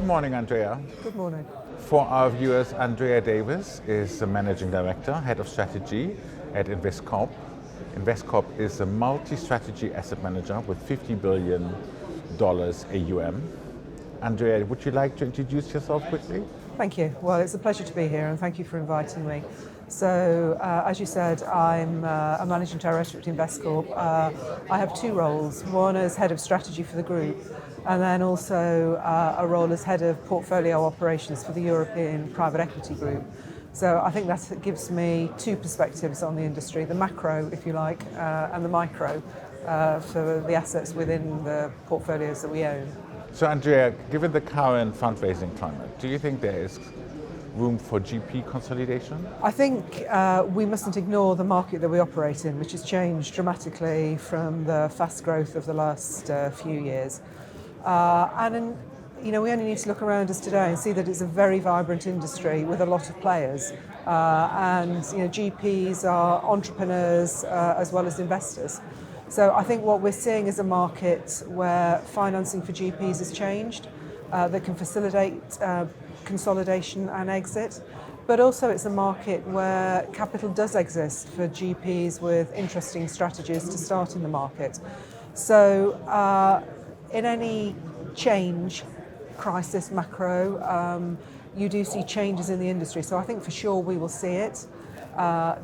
Good morning, Andrea. Good morning. For our viewers, Andrea Davis is the Managing Director, Head of Strategy at INVESTCORP. INVESTCORP is a multi-strategy asset manager with $50 billion AUM. Andrea, would you like to introduce yourself quickly? Thank you. Well, it's a pleasure to be here and thank you for inviting me. So, as you said, I'm a Managing Director at INVESTCORP. I have two roles, one as Head of Strategy for the group and then also a role as Head of Portfolio Operations for the European Private Equity Group. So I think that gives me two perspectives on the industry, the macro, if you like, and the micro for the assets within the portfolios that we own. So Andrea, given the current fundraising climate, do you think there is room for GP consolidation? I think we mustn't ignore the market that we operate in, which has changed dramatically from the fast growth of the last few years. We only need to look around us today and see that it's a very vibrant industry with a lot of players. GPs are entrepreneurs as well as investors. So I think what we're seeing is a market where financing for GPs has changed, that can facilitate consolidation and exit. But also it's a market where capital does exist for GPs with interesting strategies to start in the market. So in any change, crisis, macro, you do see changes in the industry. So I think for sure we will see it.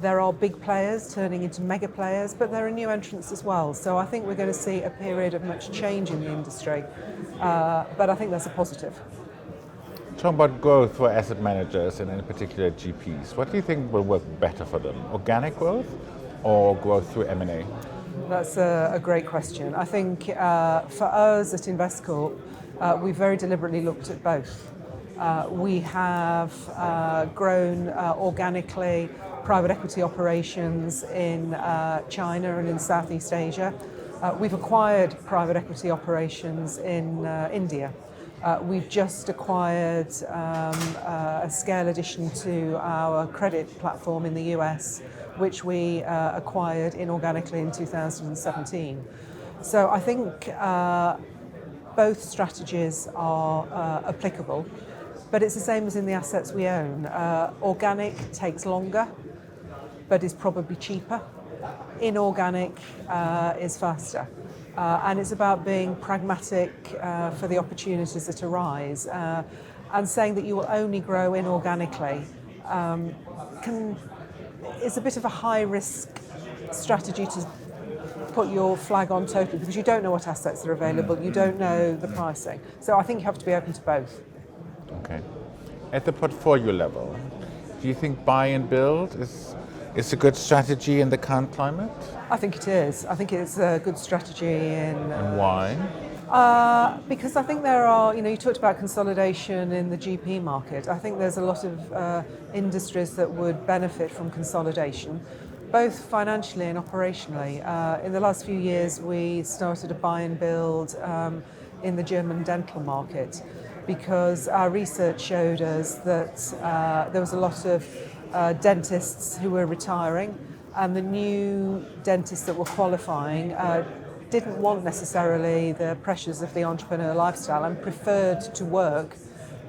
There are big players turning into mega players, but there are new entrants as well. So I think we're going to see a period of much change in the industry, but I think that's a positive. Talking about growth for asset managers and in particular GPs, what do you think will work better for them? Organic growth or growth through M&A? That's a great question. I think for us at INVESTCORP, we very deliberately looked at both. We have grown organically private equity operations in China and in Southeast Asia. We've acquired private equity operations in India. We've just acquired a scale addition to our credit platform in the US, which we acquired inorganically in 2017. So I think both strategies are applicable, but it's the same as in the assets we own. Organic takes longer, but is probably cheaper. Inorganic is faster. And it's about being pragmatic for the opportunities that arise. And saying that you will only grow inorganically is a bit of a high-risk strategy to put your flag on totally, because you don't know what assets are available, you don't know the pricing. So I think you have to be open to both. Okay. At the portfolio level, do you think buy and build is a good strategy in the current climate? I think it is. I think it's a good strategy And why? Because I think there are, you talked about consolidation in the GP market. I think there's a lot of industries that would benefit from consolidation, both financially and operationally. In the last few years, we started a buy and build in the German dental market because our research showed us that there was a lot of dentists who were retiring, and the new dentists that were qualifying didn't want necessarily the pressures of the entrepreneur lifestyle and preferred to work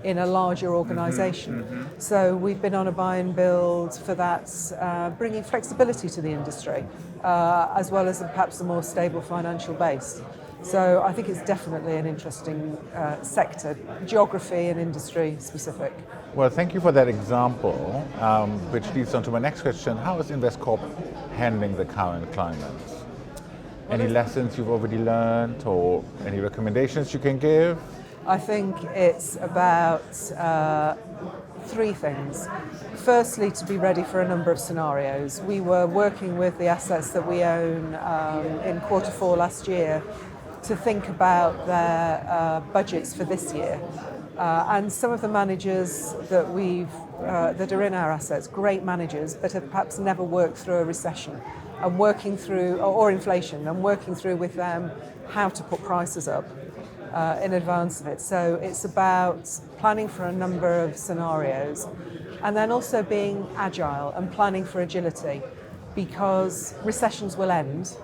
in a larger organisation. So we've been on a buy and build for that, bringing flexibility to the industry, as well as perhaps a more stable financial base. So I think it's definitely an interesting sector, geography and industry specific. Well, thank you for that example, which leads on to my next question. How is INVESTCORP handling the current climate? Any lessons you've already learned or any recommendations you can give? I think it's about three things. Firstly, to be ready for a number of scenarios. We were working with the assets that we own in Q4 last year to think about their budgets for this year. And some of the managers that that are in our assets, great managers, but have perhaps never worked through a recession and working through, or inflation, and working through with them how to put prices up in advance of it. So it's about planning for a number of scenarios and then also being agile and planning for agility, because recessions will end.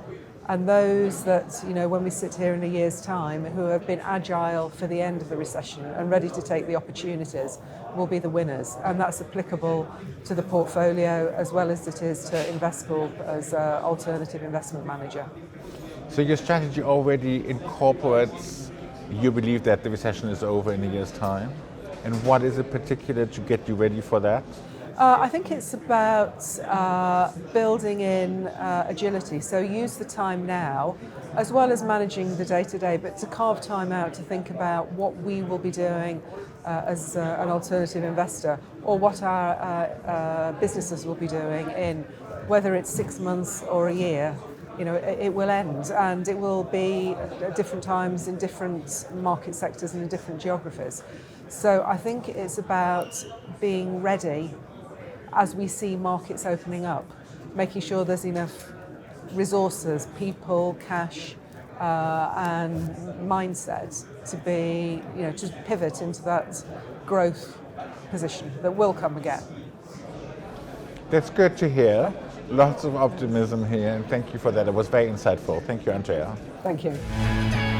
And those that, when we sit here in a year's time, who have been agile for the end of the recession and ready to take the opportunities will be the winners. And that's applicable to the portfolio as well as it is to INVESTCORP as an alternative investment manager. So your strategy already incorporates, you believe that the recession is over in a year's time? And what is it particular to get you ready for that? I think it's about building in agility. So use the time now, as well as managing the day-to-day, but to carve time out to think about what we will be doing as an alternative investor, or what our businesses will be doing in, whether it's 6 months or a year. It will end, and it will be at different times in different market sectors and in different geographies. So I think it's about being ready as we see markets opening up, making sure there's enough resources, people, cash, and mindset to be, to pivot into that growth position that will come again. That's good to hear. Lots of optimism here, and thank you for that. It was very insightful. Thank you, Andrea. Thank you.